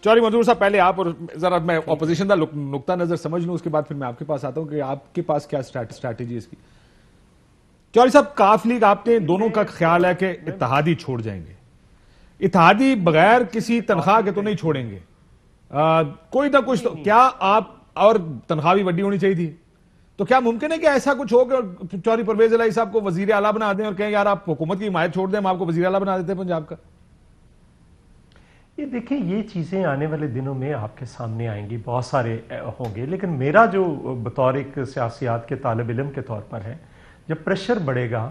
چودھری منظور صاحب پہلے آپ، اور ذرا میں اپوزیشن کا نقطہ نظر سمجھ لوں، اس کے بعد پھر میں آپ کے پاس آتا ہوں کہ آپ کے پاس کیا اسٹریٹجی اس کی. چودھری صاحب کاف لیگ آپ نے دونوں کا خیال ہے کہ اتحادی چھوڑ جائیں گے، اتحادی بغیر کسی تنخواہ کے تو نہیں چھوڑیں گے، کوئی نہ کچھ تو کیا آپ، اور تنخواہ بھی بڑی ہونی چاہیے تھی، تو کیا ممکن ہے کہ ایسا کچھ ہو کہ چودھری پرویز الہی صاحب کو وزیر اعلیٰ بنا دیں اور کہیں یار آپ حکومت کی حمایت چھوڑ دیں، ہم آپ کو وزیر اعلیٰ بنا دیتے ہیں پنجاب کا؟ یہ دیکھیں، یہ چیزیں آنے والے دنوں میں آپ کے سامنے آئیں گی، بہت سارے ہوں گے، لیکن میرا جو بطور ایک سیاسیات کے طالب علم کے طور پر ہے، جب پریشر بڑھے گا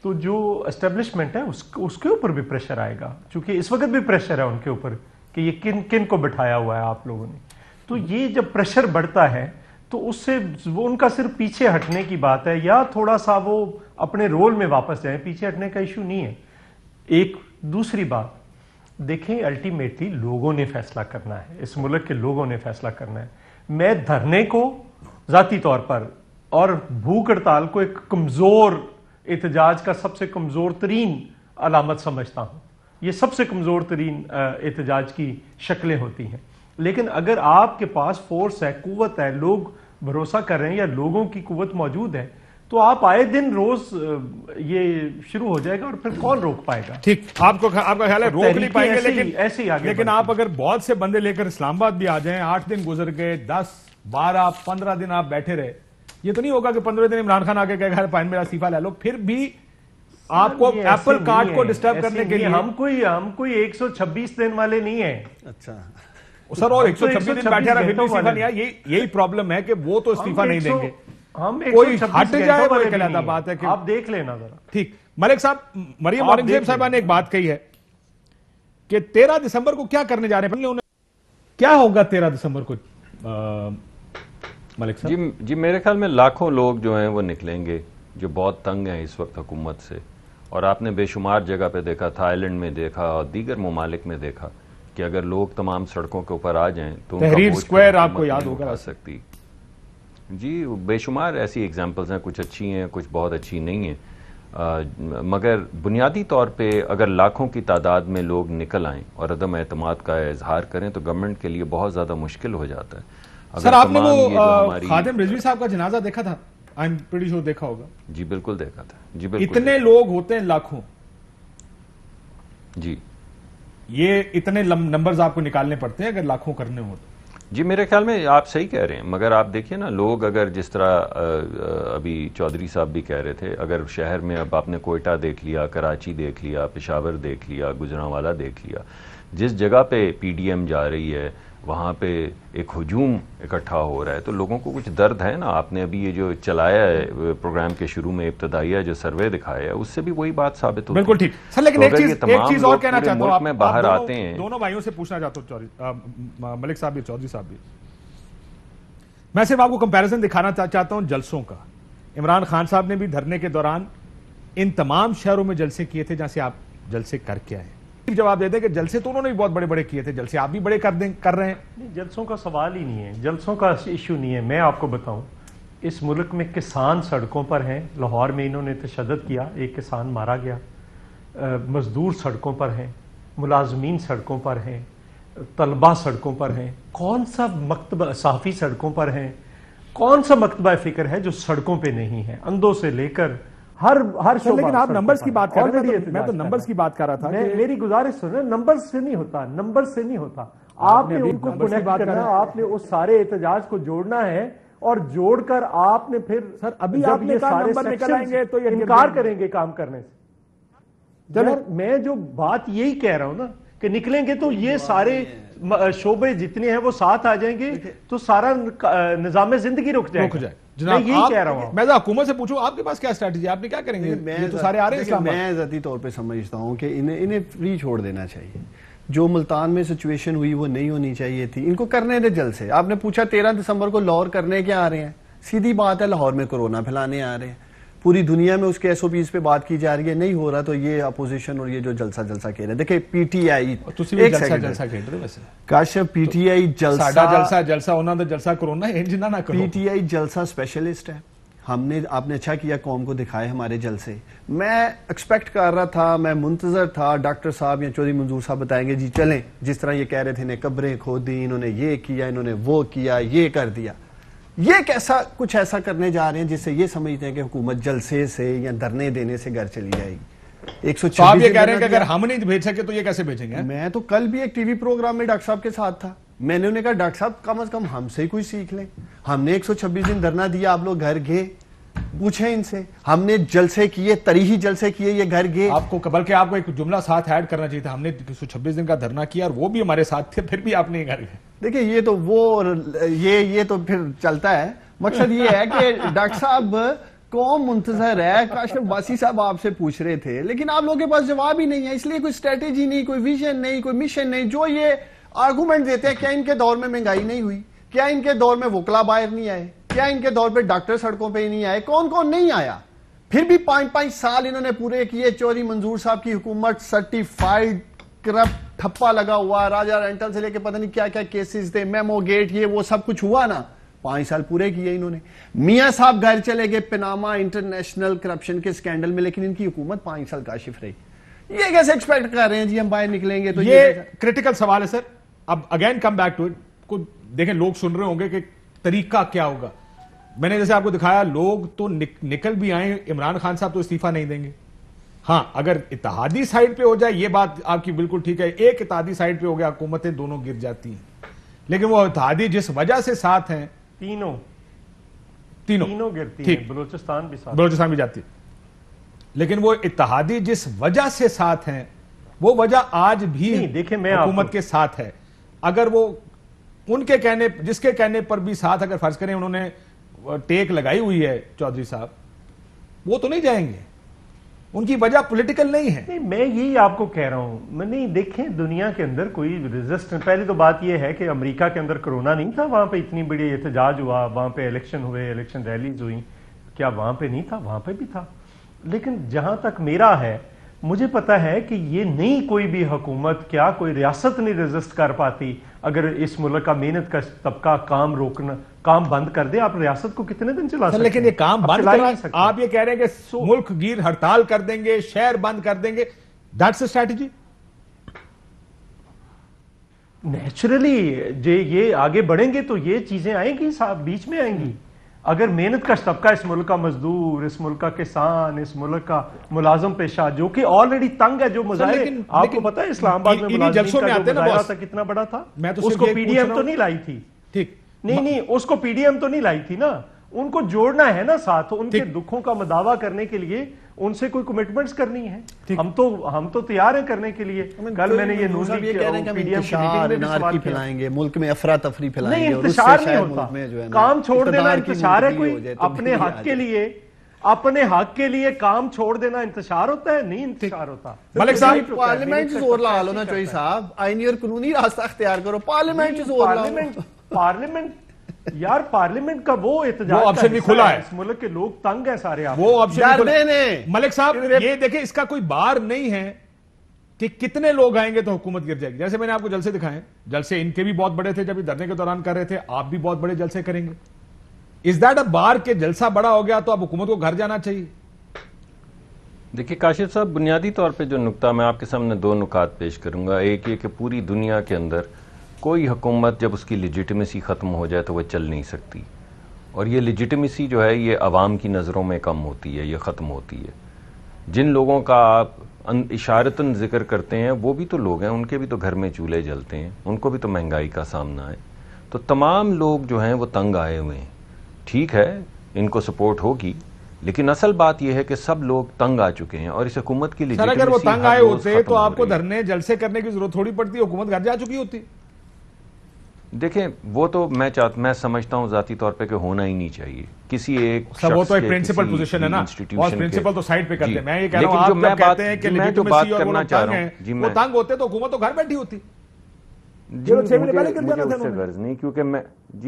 تو جو اسٹیبلشمنٹ ہے اس کے اوپر بھی پریشر آئے گا، چونکہ اس وقت بھی پریشر ہے ان کے اوپر کہ یہ کن کو بٹھایا ہوا ہے آپ لوگوں نے. تو یہ جب پریشر بڑھتا ہے تو اس سے وہ ان کا صرف پیچھے ہٹنے کی بات ہے، یا تھوڑا سا وہ اپنے رول میں واپس جائیں، پیچھے ہٹنے کا ایشو نہیں ہے. ایک دوسری بات دیکھیں، الٹیمیٹلی لوگوں نے فیصلہ کرنا ہے، اس ملک کے لوگوں نے فیصلہ کرنا ہے. میں دھرنے کو ذاتی طور پر اور بھوک ہڑتال کو ایک کمزور احتجاج کا سب سے کمزور ترین علامت سمجھتا ہوں. یہ سب سے کمزور ترین احتجاج کی شکلیں ہوتی ہیں. لیکن اگر آپ کے پاس فورس ہے، قوت ہے، لوگ بھروسہ کر رہے ہیں یا لوگوں کی قوت موجود ہے، تو آپ آئے دن روز یہ شروع ہو جائے گا، اور پھر کون روک پائے گا؟ ٹھیک، آپ کا خیال ہے روک نہیں پائیں گے، لیکن آپ اگر بہت سے بندے لے کر اسلام آباد بھی آ جائیں، 8 دن گزر گئے، 10 12 15 دن آپ بیٹھے رہے، یہ تو نہیں ہوگا کہ 15 دن عمران خان آ کے کہے گا میرا استعفیٰ لے لو، پھر بھی آپ کو ایپل کارٹ کو ڈسٹرب کرنے کے لیے ہم کوئی 126 دن والے نہیں ہیں. اچھا سر، اور 126 دن بیٹھے رہا پھر بھی استعفیٰ نہیں آیا، یہی پرابلم ہے کہ وہ تو استعفیٰ نہیں دیں گے، ہم کوئی ہٹ جائے وہ ایک علیحدہ بات ہے کہ آپ دیکھ لینا ذرا. ٹھیک، ملک صاحب، مریم اورنگزیب صاحبہ نے ایک بات کہی ہے کہ 13 دسمبر کو کیا کرنے جا رہے ہیں، کیا ہوگا 13 دسمبر کو ملک صاحب؟ جی میرے خیال میں لاکھوں لوگ جو ہیں وہ نکلیں گے، جو بہت تنگ ہیں اس وقت حکومت سے، اور آپ نے بے شمار جگہ پہ دیکھا، تھا ایلینڈ میں دیکھا اور دیگر ممالک میں دیکھا کہ اگر لوگ تمام سڑکوں کے اوپر آ جائیں تو تحریر سکوائر آپ کو یاد ہوگا سکتی. جی بے شمار ایسی ایگزامپلز ہیں، کچھ اچھی ہیں، کچھ بہت اچھی نہیں ہیں، مگر بنیادی طور پہ اگر لاکھوں کی تعداد میں لوگ نکل آئیں اور عدم اعتماد کا اظہار کریں تو گورنمنٹ کے لیے بہت زیادہ مشکل ہو جاتا ہے. سر آپ نے وہ خادم رضوی صاحب کا جنازہ دیکھا تھا؟ I'm pretty sure دیکھا ہوگا. جی بالکل دیکھا تھا. جی بالکل. اتنے لوگ ہوتے ہیں لاکھوں. جی یہ اتنے نمبرز آپ کو نکالنے پڑتے ہیں اگر لاکھوں کرنے ہو تو. جی میرے خیال میں آپ صحیح کہہ رہے ہیں، مگر آپ دیکھیے نا، لوگ اگر جس طرح ابھی چودھری صاحب بھی کہہ رہے تھے، اگر شہر میں اب آپ نے کوئٹہ دیکھ لیا، کراچی دیکھ لیا، پشاور دیکھ لیا، گجرانوالہ دیکھ لیا، جس جگہ پہ پی ڈی ایم جا رہی ہے وہاں پہ ایک ہجوم اکٹھا ہو رہا ہے، تو لوگوں کو کچھ درد ہے نا. آپ نے ابھی یہ جو چلایا ہے پروگرام کے شروع میں ابتدائیہ جو سروے دکھایا ہے، اس سے بھی وہی بات ثابت ہوتی ہے. بالکل ٹھیک سر، لیکن ایک چیز اور کہنا چاہتا ہوں، میں باہر آتے ہیں، دونوں بھائیوں سے پوچھنا چاہتا ہوں، ملک صاحب بھی، چودھری صاحب بھی، میں صرف آپ کو کمپیریزن دکھانا چاہتا ہوں جلسوں کا. عمران خان صاحب نے بھی دھرنے کے دوران ان تمام شہروں میں جلسے کیے تھے جہاں سے آپ جلسے کر کے آئے. جواب دیتے ہیں کہ جلسے تو انہوں نے بھی بہت بڑے بڑے کیے تھے، جلسے آپ بھی بڑے کر رہے ہیں. جلسوں کا سوال ہی نہیں ہے، جلسوں کا ایشو نہیں ہے. میں آپ کو بتاؤں، اس ملک میں کسان سڑکوں پر ہیں. لاہور میں انہوں نے تشدد کیا، ایک کسان مارا گیا. مزدور سڑکوں پر ہیں، ملازمین سڑکوں پر ہیں، طلبہ سڑکوں پر ہیں. کون سا مکتبہ صحافی سڑکوں پر ہیں؟ کون سا مکتبہ فکر ہے جو سڑکوں پہ نہیں ہے؟ اندھوں سے لے کر ہر شعبہ. لیکن آپ نمبرز کی بات کر رہے ہیں، میں تو نمبرز کی بات کر رہا تھا. میری گزارش سنیں، نمبرز سے نہیں ہوتا، نمبرز سے نہیں ہوتا. آپ نے ان کو کنیکٹ کرنا، آپ نے اس سارے احتجاج کو جوڑنا ہے، اور جوڑ کر آپ نے پھر سر ابھی آپ نے کہا نمبر نکل آئیں گے تو یہ انکار کریں گے کام کرنے سے. میں جو بات یہی کہہ رہا ہوں نا کہ نکلیں گے تو یہ سارے شعبے جتنے ہیں وہ ساتھ آ جائیں گے، تو سارا نظام زندگی رک جائے گا. جناب یہی کہہ رہا ہوں. میں حکومت سے پوچھوں آپ کے پاس کیا اسٹریٹجی ہے، آپ نے کیا کریں گے؟ یہ تو سارے آ رہے ہیں اسلام آباد. میں ذاتی طور پہ سمجھتا ہوں کہ انہیں فری چھوڑ دینا چاہیے. جو ملتان میں سچویشن ہوئی وہ نہیں ہونی چاہیے تھی. ان کو کرنے دے جلسے. آپ نے پوچھا 13 دسمبر کو لاہور کرنے کیا آ رہے ہیں؟ سیدھی بات ہے، لاہور میں کورونا پھیلانے آ رہے ہیں. پوری دنیا میں اس کے ایس او پیز پہ بات کی جا رہی ہے، نہیں ہو رہا تو یہ اپوزیشن اور یہ جو جلسہ کہہ رہے ہیں. دیکھیں P T I Kashif P T I جلسہ انہوں نے جلسہ کرونا ہے، پی ٹی آئی جلسہ اسپیشلسٹ ہے. آپ نے اچھا کیا قوم کو دکھائے ہمارے جلسے. میں ایکسپیکٹ کر رہا تھا, میں منتظر تھا ڈاکٹر صاحب یا چودھری منظور صاحب بتائیں گے جی چلیں, جس طرح یہ کہہ رہے تھے انہیں قبریں کھودی, انہوں نے یہ کیا, انہوں نے وہ کیا, یہ کر دیا. یہ کیسا کچھ ایسا کرنے جا رہے ہیں جس سے یہ سمجھتے ہیں کہ حکومت جلسے سے یا دھرنے دینے سے گھر چلی جائے گی. 126 آپ یہ کہہ رہے ہیں کہ اگر ہم نہیں بھیج سکے تو یہ کیسے بھیجیں گے؟ میں تو کل بھی ایک ٹی وی پروگرام میں ڈاکٹر صاحب کے ساتھ تھا, میں نے انہیں کہا ڈاکٹر صاحب کم از کم ہم سے ہی کوئی سیکھ لیں. ہم نے 126 دن دھرنا دیا, آپ لوگ گھر گئے, پوچھیں ان سے. ہم نے جلسے کیے, تاریخی جلسے کیے, یہ گھر گئے. آپ کو بلکہ آپ کو ایک جملہ ساتھ ایڈ کرنا چاہیے تھا, ہم نے 126 دن کا دھرنا کیا اور وہ بھی ہمارے ساتھ تھے, پھر بھی آپ نہیں گھر گئے. دیکھیں یہ تو وہ یہ تو پھر چلتا ہے. مقصد یہ ہے کہ ڈاکٹر صاحب قوم منتظر ہے. کاشف باسی صاحب آپ سے پوچھ رہے تھے, لیکن آپ لوگوں کے پاس جواب ہی نہیں ہے, اس لیے کوئی اسٹریٹجی نہیں, کوئی ویژن نہیں, کوئی مشن نہیں. جو یہ آرگومنٹ دیتے ہیں, کیا ان کے دور میں مہنگائی نہیں ہوئی, کیا ان کے دور میں وکلا باہر نہیں آئے, کیا ان کے دور پہ ڈاکٹر سڑکوں پہ ہی نہیں آئے, کون کون نہیں آیا. پھر بھی 5 سال انہوں نے پورے کیے. چودھری منظور صاحب کی حکومت سرٹیفائیڈ کرپٹ ٹھپا لگا ہوا, راجہ رینٹل سے لے کے پتہ نہیں کیا کیا کیسز تھے, میمو گیٹ, یہ وہ سب کچھ ہوا نا. 5 سال پورے کیے انہوں نے. میاں صاحب گھر چلے گئے پناما انٹرنیشنل کرپشن کے سکینڈل میں, لیکن ان کی حکومت 5 سال کاشف رہی. یہ کیسے ایکسپیکٹ کر رہے ہیں جی ہم باہر نکلیں گے؟ تو یہ کریٹیکل سوال ہے سر. اب again come back to it. دیکھیں لوگ سن رہے ہوں گے کہ طریقہ کیا ہوگا. میں نے جیسے آپ کو دکھایا, لوگ تو نکل بھی آئے. عمران خان صاحب تو استعفیٰ نہیں دیں گے. ہاں اگر اتحادی سائڈ پہ ہو جائے, یہ بات آپ کی بالکل ٹھیک ہے, ایک اتحادی سائڈ پہ ہو گیا حکومتیں دونوں گر جاتی ہیں. لیکن وہ اتحادی جس وجہ سے ساتھ ہیں, تینوں گرتی ہیں, بلوچستان بھی جاتی ہے. لیکن وہ اتحادی جس وجہ سے ساتھ ہیں, وہ وجہ آج بھی حکومت کے ساتھ ہے. اگر وہ ان کے کہنے, جس کے کہنے پر بھی ساتھ اگر فرض کریں انہوں نے ٹیک لگائی ہوئی ہے چودھری صاحب, وہ تو نہیں جائیں گے. ان کی وجہ پولیٹیکل نہیں ہے. نہیں, میں یہی آپ کو کہہ رہا ہوں. میں نہیں, دیکھیں دنیا کے اندر کوئی ریزسٹنس, پہلی تو بات یہ ہے کہ امریکہ کے اندر کرونا نہیں تھا, وہاں پہ اتنی بڑی احتجاج ہوا, وہاں پہ الیکشن ہوئے, الیکشن ریلیز ہوئی, کیا وہاں پہ نہیں تھا؟ وہاں پہ بھی تھا. لیکن جہاں تک میرا ہے, مجھے پتا ہے کہ یہ نہیں کوئی بھی حکومت, کیا کوئی ریاست نہیں ریزسٹ کر پاتی اگر اس ملک کا محنت کا طبقہ کام بند کر دے. آپ ریاست کو کتنے دن چلا سکتے ہیں؟ لیکن یہ کام بند کرنا, آپ یہ کہہ رہے ہیں کہ ملک گیر ہڑتال کر دیں گے, شہر بند کر دیں گے, دیٹس اے اسٹریٹجی. نیچرلی یہ آگے بڑھیں گے تو یہ چیزیں آئیں گی, بیچ میں آئیں گی. اگر محنت کا طبقہ, اس ملک کا مزدور, اس ملک کا کسان, اس ملک کا ملازم پیشہ جو کہ آلریڈی تنگ ہے, جو مظاہرے آپ کو پتا ہے اسلام آباد میں ملازمین کا جو مظاہرہ تھا کتنا بڑا تھا, اس کو پی ڈی ایم تو نہیں لائی تھی. ٹھیک, نہیں, اس کو پی ڈی ایم تو نہیں لائی تھی نا. ان کو جوڑنا ہے نا ساتھ, ان کے دکھوں کا مداوع کرنے کے لیے ان سے کوئی کمٹمنٹس کرنی ہے. ہم تو تیار ہیں کرنے کے لیے. کل میں نے یہ نون لیگ کے پی ڈی ایم کی میٹنگ میں سوال کیا, پھیلائیں گے ملک میں, افراتفری پھیلائیں گے. نہیں, انتشار نہیں ہوتا, کام چھوڑ دینا انتشار ہے. کوئی اپنے حق کے لیے کام چھوڑ دینا انتشار ہوتا ہے؟ نہیں انتشار ہوتا. ملک صاحب پارلیمنٹ زور لا لو نا چوئی صاحب, آئینی اور قانونی راستہ اختیار کرو, پارلیمنٹ زور لا لو. پارلیمنٹ یار, پارلیمنٹ کا وہ احتجاج وہ آپشن بھی کھلا ہے. اس ملک کے لوگ تنگ ہیں سارے. وہ آپشن ملک صاحب یہ دیکھیں, اس کا کوئی بار نہیں ہے کہ کتنے لوگ آئیں گے تو حکومت گر جائے گی. جیسے میں نے آپ کو جلسے دکھائے, جلسے ان کے بھی بہت بڑے تھے جب دھرنے کے دوران کر رہے تھے, آپ بھی بہت بڑے جلسے کریں گے. از دیٹ اے بار کہ جلسہ بڑا ہو گیا تو اب حکومت کو گھر جانا چاہیے؟ دیکھیے کاشف صاحب, بنیادی طور پہ جو نقطہ میں آپ کے سامنے 2 نکات پیش کروں گا. ایک یہ کہ پوری دنیا کے اندر کوئی حکومت جب اس کی لیجیٹمیسی ختم ہو جائے تو وہ چل نہیں سکتی, اور یہ لیجیٹمیسی جو ہے یہ عوام کی نظروں میں کم ہوتی ہے, یہ ختم ہوتی ہے. جن لوگوں کا آپ اشارتاً ذکر کرتے ہیں وہ بھی تو لوگ ہیں, ان کے بھی تو گھر میں چولہے جلتے ہیں, ان کو بھی تو مہنگائی کا سامنا ہے. تو تمام لوگ جو ہیں وہ تنگ آئے ہوئے ہیں. ٹھیک ہے ان کو سپورٹ ہوگی, لیکن اصل بات یہ ہے کہ سب لوگ تنگ آ چکے ہیں, اور اس حکومت کی لیجیٹمیسی اگر وہ تنگ آئے ہوتے تو آپ کو دھرنے جلسے کرنے کی ضرورت تھوڑی پڑتی, حکومت گھر جا چکی ہوتی. دیکھیں وہ تو میں سمجھتا ہوں ذاتی طور پہ کہ ہونا ہی نہیں چاہیے کسی ایک شخص وہ تو ایک پرنسپل پوزیشن ہے نا, اور پرنسپل تو سائیڈ پہ کرتے ہیں. میں یہ کہہ رہا ہوں, آپ جب کہتے ہیں کہ لیجیٹمیسی اور وہ تنگ ہیں, وہ تنگ ہوتے تو حکومت تو گھر بیٹھی ہوتی. مجھے اس سے غرض نہیں, کیونکہ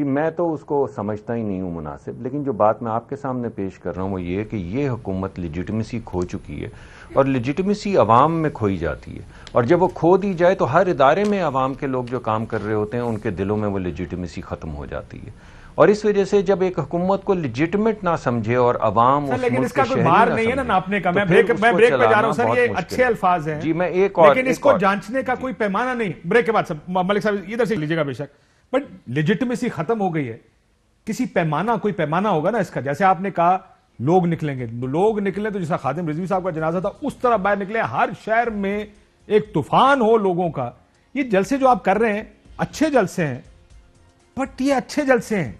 میں تو اس کو سمجھتا ہی نہیں ہوں مناسب. لیکن جو بات میں آپ کے سامنے پیش کر رہا ہوں وہ یہ ہے کہ یہ حکومت لیجیٹمیسی کھو چکی ہے, اور لیجیٹمیسی عوام میں کھوئی جاتی ہے, اور جب وہ کھو دی جائے تو ہر ادارے میں عوام کے لوگ جو کام کر رہے ہوتے ہیں ان کے دلوں میں وہ لیجیٹمیسی ختم ہو جاتی ہے. اور اس وجہ سے جب ایک حکومت کو لیجٹمیٹ نہ سمجھے اور عوام لیکن اس کا کوئی بار نہیں ہے نا ناپنے کا. میں بریک پہ جا رہا ہوں سر, یہ اچھے الفاظ ہیں جی, میں ایک اور لیکن اس کو جانچنے کا کوئی پیمانہ نہیں. بریک کے بعد سب ملک صاحب ادھر سے لیجیے گا بے شک, بٹ لیجٹمیسی ختم ہو گئی ہے. کسی پیمانہ, کوئی پیمانہ ہوگا نا اس کا. جیسے آپ نے کہا لوگ نکلیں گے, لوگ نکلیں تو جیسا خادم رضوی صاحب کا جنازہ تھا اس طرح باہر نکلے, ہر شہر میں ایک طوفان ہو لوگوں کا. یہ جلسے جو آپ کر رہے ہیں اچھے جلسے ہیں, بٹ یہ اچھے جلسے ہیں,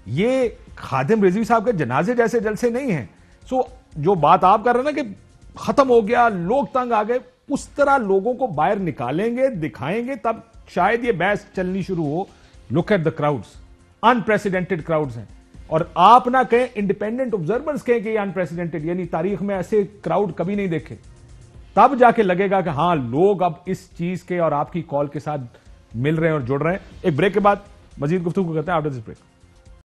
یہ خادم رضوی صاحب کے جنازے جیسے جلسے نہیں ہیں. سو جو بات آپ کر رہے ہیں نا کہ ختم ہو گیا, لوگ تنگ آ گئے, اس طرح لوگوں کو باہر نکالیں گے, دکھائیں گے, تب شاید یہ بحث چلنی شروع ہو. Look at the crowds, unprecedented crowds ہیں. اور آپ نہ کہیں, انڈیپینڈنٹ آبزرورز کہیں کہ یہ انپریسیڈنٹڈ, یعنی تاریخ میں ایسے کراؤڈ کبھی نہیں دیکھے. تب جا کے لگے گا کہ ہاں لوگ اب اس چیز کے اور آپ کی کال کے ساتھ مل رہے ہیں اور جڑ رہے ہیں. ایک بریک کے بعد مزید گفتگو کرتے ہیں, آفٹر دس بریک.